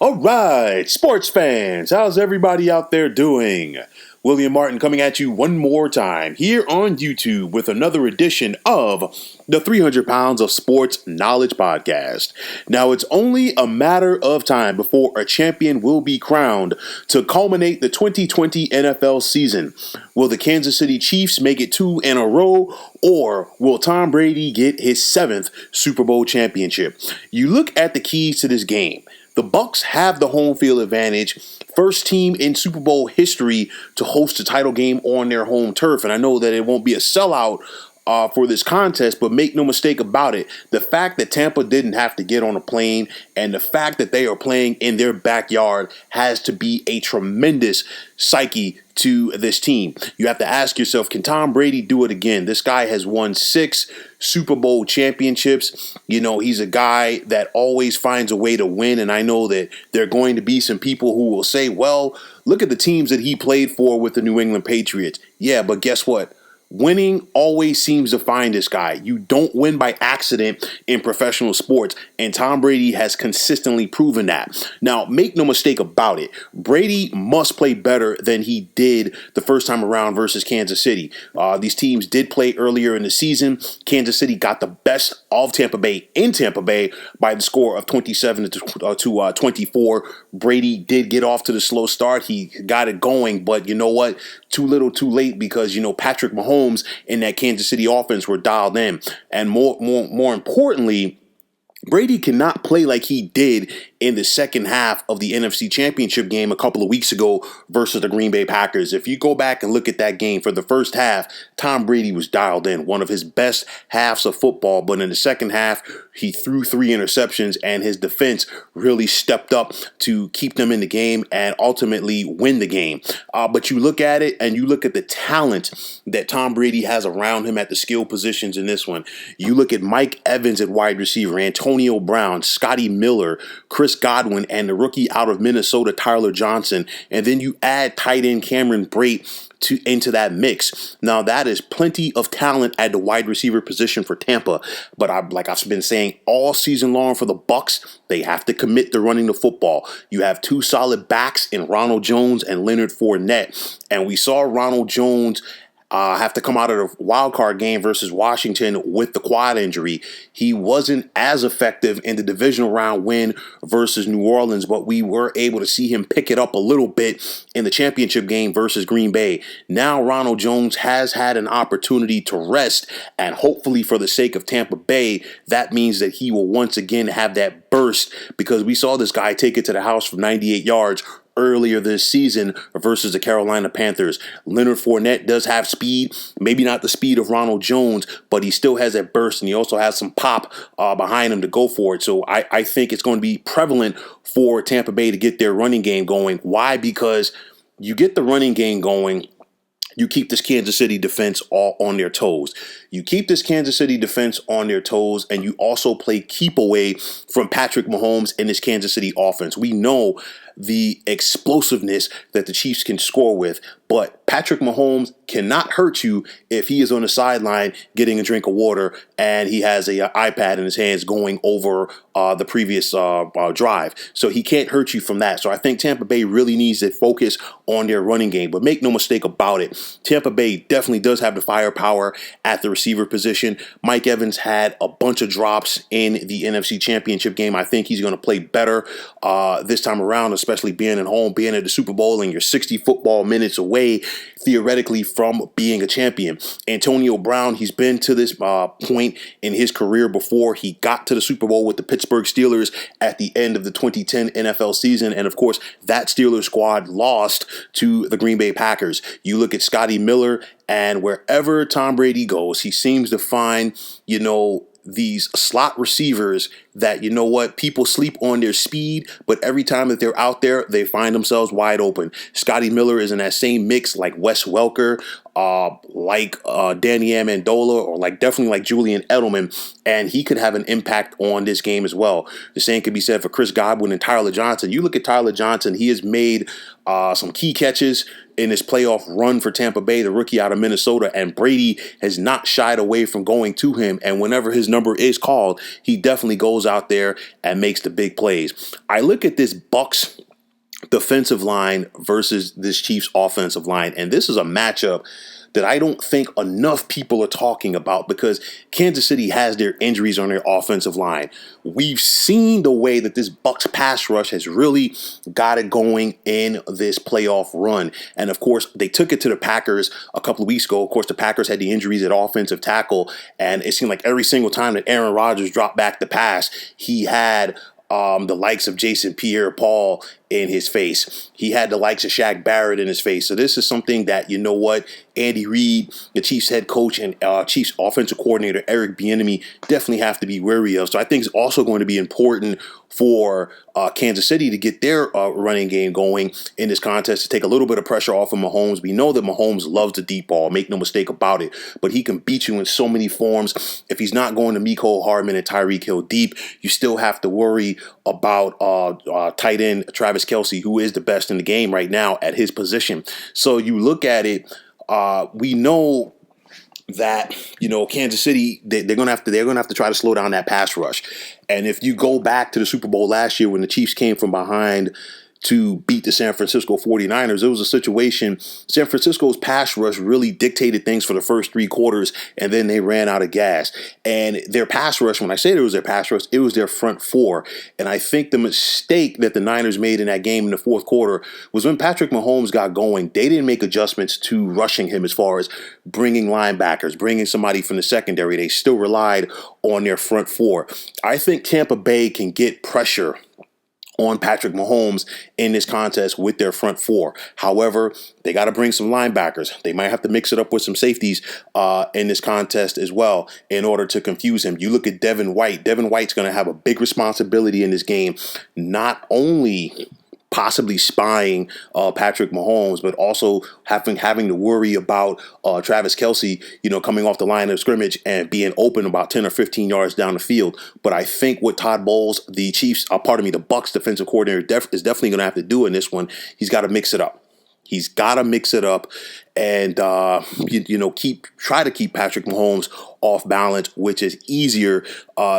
All right, sports fans, how's everybody out there doing? William Martin coming at you one more time here on YouTube with another edition of the 300 Pounds of Sports Knowledge Podcast. Now, it's only a matter of time before a champion will be crowned to culminate the 2020 NFL season. Will the Kansas City Chiefs make it 2 in a row, or will Tom Brady get his 7th Super Bowl championship? You look at the keys to this game. The Bucs have the home field advantage, first team in Super Bowl history to host a title game on their home turf. And I know that it won't be a sellout for this contest, but make no mistake about it, the fact that Tampa didn't have to get on a plane and the fact that they are playing in their backyard has to be a tremendous psyche to this team. You have to ask yourself, can Tom Brady do it again? This guy has won 6 Super Bowl championships. You know, he's a guy that always finds a way to win, and I know that there are going to be some people who will say, well, look at the teams that he played for with the New England Patriots. Yeah, but guess what? Winning always seems to find this guy. You don't win by accident in professional sports, and Tom Brady has consistently proven that. Now, make no mistake about it, Brady must play better than he did the first time around versus Kansas City. These teams did play earlier in the season. Kansas City got the best of Tampa Bay in Tampa Bay by the score of 27 to 24. Brady did get off to the slow start. He got it going, but you know what? Too little, too late, because, you know, Patrick Mahomes in that Kansas City offense were dialed in. And more importantly, Brady cannot play like he did in the second half of the NFC Championship game a couple of weeks ago versus the Green Bay Packers. If you go back and look at that game, for the first half, Tom Brady was dialed in, one of his best halves of football. But in the second half, he threw 3 interceptions, and his defense really stepped up to keep them in the game and ultimately win the game. But you look at it and you look at the talent that Tom Brady has around him at the skill positions in this one. You look at Mike Evans at wide receiver, Antonio Brown, Scotty Miller, Chris Godwin, and the rookie out of Minnesota, Tyler Johnson. And then you add tight end Cameron Brate into that mix. Now, that is plenty of talent at the wide receiver position for Tampa. But like I've been saying all season long for the Bucs, they have to commit to running the football. You have 2 solid backs in Ronald Jones and Leonard Fournette. And we saw Ronald Jones have to come out of the wild card game versus Washington with the quad injury. He wasn't as effective in the divisional round win versus New Orleans, but we were able to see him pick it up a little bit in the championship game versus Green Bay. Now Ronald Jones has had an opportunity to rest, and hopefully for the sake of Tampa Bay, that means that he will once again have that burst, because we saw this guy take it to the house from 98 yards earlier this season versus the Carolina Panthers. Leonard Fournette does have speed, maybe not the speed of Ronald Jones, but he still has that burst, and he also has some pop behind him to go for it. So I think it's going to be prevalent for Tampa Bay to get their running game going. Why? Because you get the running game going, you keep this Kansas City defense all on their toes. You keep this Kansas City defense on their toes, and you also play keep away from Patrick Mahomes and this Kansas City offense. We know the explosiveness that the Chiefs can score with, but Patrick Mahomes cannot hurt you if he is on the sideline getting a drink of water and he has an iPad in his hands going over the previous drive. So he can't hurt you from that. So I think Tampa Bay really needs to focus on their running game. But make no mistake about it, Tampa Bay definitely does have the firepower at the receiver position. Mike Evans had a bunch of drops in the NFC Championship game. I think he's going to play better this time around, especially being at home, being at the Super Bowl, and you're 60 football minutes away, theoretically, from being a champion. Antonio Brown, he's been to this point in his career before. He got to the Super Bowl with the Pittsburgh Steelers at the end of the 2010 NFL season. And of course, that Steelers squad lost to the Green Bay Packers. You look at Scotty Miller, and wherever Tom Brady goes, he seems to find, these slot receivers that, people sleep on their speed, but every time that they're out there, they find themselves wide open. Scotty Miller is in that same mix like Wes Welker, like Danny Amendola, or definitely like Julian Edelman, and he could have an impact on this game as well. The same could be said for Chris Godwin and Tyler Johnson. You look at Tyler Johnson, he has made some key catches in his playoff run for Tampa Bay, the rookie out of Minnesota, and Brady has not shied away from going to him, and whenever his number is called, he definitely goes goes out there and makes the big plays. I look at this Bucs defensive line versus this Chiefs offensive line, and this is a matchup that I don't think enough people are talking about because Kansas City has their injuries on their offensive line. We've seen the way that this Bucs pass rush has really got it going in this playoff run. And of course, they took it to the Packers a couple of weeks ago. Of course, the Packers had the injuries at offensive tackle, and it seemed like every single time that Aaron Rodgers dropped back the pass, he had the likes of Jason Pierre-Paul in his face. He had the likes of Shaq Barrett in his face. So this is something that, you know what, Andy Reid, the Chiefs head coach, and Chiefs offensive coordinator Eric Bieniemy definitely have to be wary of. So I think it's also going to be important for Kansas City to get their running game going in this contest to take a little bit of pressure off of Mahomes. We know that Mahomes loves the deep ball, make no mistake about it, but he can beat you in so many forms. If he's not going to Mecole Hardman and Tyreek Hill deep, you still have to worry about tight end Travis Kelce, who is the best in the game right now at his position. So you look at it, we know that, you know, Kansas City, they're gonna have to try to slow down that pass rush. And if you go back to the Super Bowl last year when the Chiefs came from behind to beat the San Francisco 49ers, it was a situation, San Francisco's pass rush really dictated things for the first three quarters, and then they ran out of gas. And their pass rush, when I say it was their pass rush, it was their front four. And I think the mistake that the Niners made in that game in the fourth quarter was when Patrick Mahomes got going, they didn't make adjustments to rushing him as far as bringing linebackers, bringing somebody from the secondary. They still relied on their front four. I think Tampa Bay can get pressure on Patrick Mahomes in this contest with their front four. However, they got to bring some linebackers. They might have to mix it up with some safeties in this contest as well in order to confuse him. You look at Devin White. Devin White's going to have a big responsibility in this game, not only possibly spying Patrick Mahomes, but also having to worry about Travis Kelce, you know, coming off the line of scrimmage and being open about 10 or 15 yards down the field. But I think what Todd Bowles, the Bucs defensive coordinator, is definitely going to have to do in this one, he's got to mix it up. He's got to mix it up and, try to keep Patrick Mahomes off balance, which is easier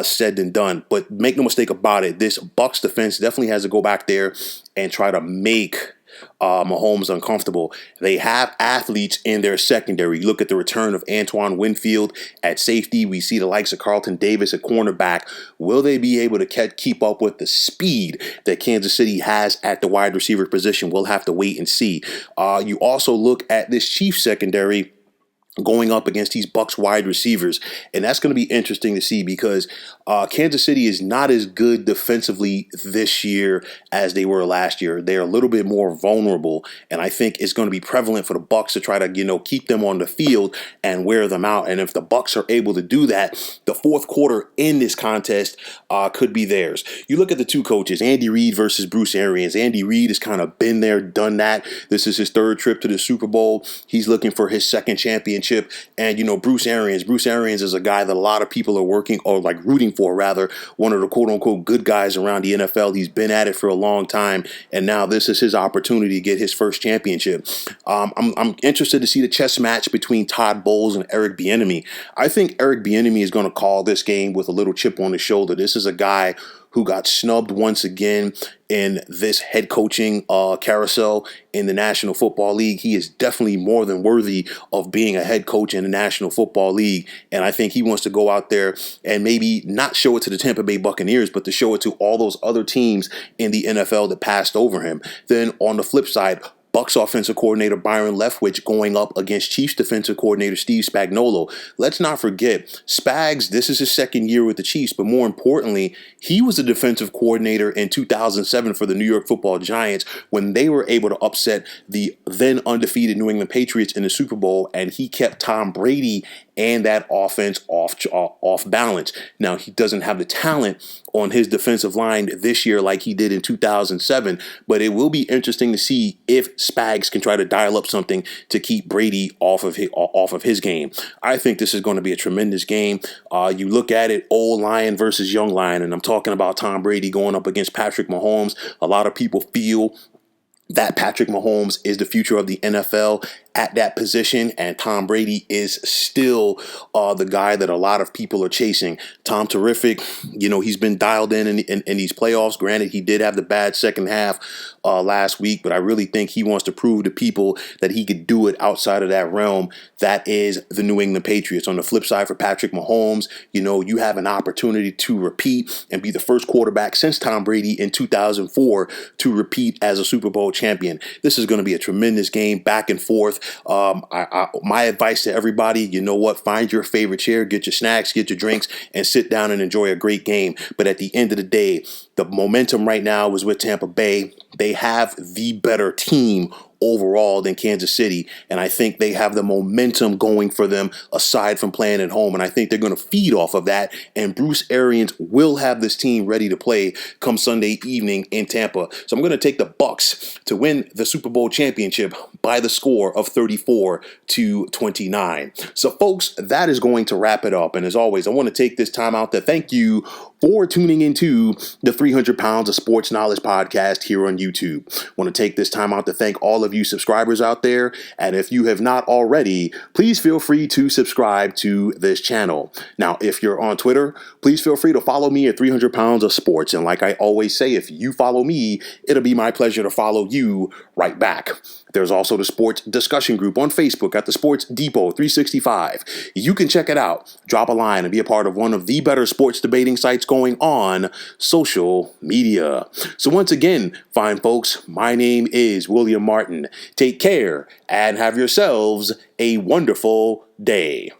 said than done. But make no mistake about it, this Bucs defense definitely has to go back there and try to make Mahomes uncomfortable. They have athletes in their secondary. You look at the return of Antoine Winfield at safety. We see the likes of Carlton Davis at cornerback. Will they be able to keep up with the speed that Kansas City has at the wide receiver position? We'll have to wait and see. You also look at this Chiefs secondary going up against these Bucs wide receivers. And that's going to be interesting to see because Kansas City is not as good defensively this year as they were last year. They're a little bit more vulnerable. And I think it's going to be prevalent for the Bucs to try to, keep them on the field and wear them out. And if the Bucs are able to do that, the fourth quarter in this contest could be theirs. You look at the two coaches, Andy Reid versus Bruce Arians. Andy Reid has kind of been there, done that. This is his third trip to the Super Bowl. He's looking for his second championship. And, Bruce Arians is a guy that a lot of people are rooting for, rather, one of the quote unquote good guys around the NFL. He's been at it for a long time. And now this is his opportunity to get his first championship. I'm interested to see the chess match between Todd Bowles and Eric Bieniemy. I think Eric Bieniemy is going to call this game with a little chip on his shoulder. This is a guy who got snubbed once again in this head coaching carousel in the National Football League. He is definitely more than worthy of being a head coach in the National Football League. And I think he wants to go out there and maybe not show it to the Tampa Bay Buccaneers, but to show it to all those other teams in the NFL that passed over him. Then on the flip side, Bucs offensive coordinator Byron Leftwich going up against Chiefs defensive coordinator Steve Spagnuolo. Let's not forget, Spags, this is his second year with the Chiefs, but more importantly, he was a defensive coordinator in 2007 for the New York Football Giants when they were able to upset the then undefeated New England Patriots in the Super Bowl, and he kept Tom Brady and that offense off balance. Now, he doesn't have the talent on his defensive line this year like he did in 2007, but it will be interesting to see if Spags can try to dial up something to keep Brady off of his game. I think this is going to be a tremendous game. You look at it, old lion versus young lion, and I'm talking about Tom Brady going up against Patrick Mahomes. A lot of people feel that Patrick Mahomes is the future of the NFL. at that position, and Tom Brady is still the guy that a lot of people are chasing. Tom terrific. He's been dialed in these playoffs. Granted, he did have the bad second half last week, but I really think he wants to prove to people that he could do it outside of that realm. That is the New England Patriots. On the flip side, for Patrick Mahomes, you have an opportunity to repeat and be the first quarterback since Tom Brady in 2004 to repeat as a Super Bowl champion. This is going to be a tremendous game, back and forth. My advice to everybody, find your favorite chair, get your snacks, get your drinks, and sit down and enjoy a great game. But at the end of the day, the momentum right now is with Tampa Bay. They have the better team overall than Kansas City, and I think they have the momentum going for them aside from playing at home, and I think they're going to feed off of that, and Bruce Arians will have this team ready to play come Sunday evening in Tampa. So I'm going to take the Bucs to win the Super Bowl championship by the score of 34-29. So folks, that is going to wrap it up, and as always, I want to take this time out to thank you for tuning into the 300 Pounds of Sports Knowledge podcast here on YouTube. I want to take this time out to thank all of you subscribers out there, and if you have not already, please feel free to subscribe to this channel. Now, if you're on Twitter, please feel free to follow me at 300 Pounds of Sports, and like I always say, if you follow me, it'll be my pleasure to follow you right back. There's also the sports discussion group on Facebook at the Sports Depot 365. You can check it out, drop a line, and be a part of one of the better sports debating sites going on social media. So once again, fine folks, my name is William Martin. Take care and have yourselves a wonderful day.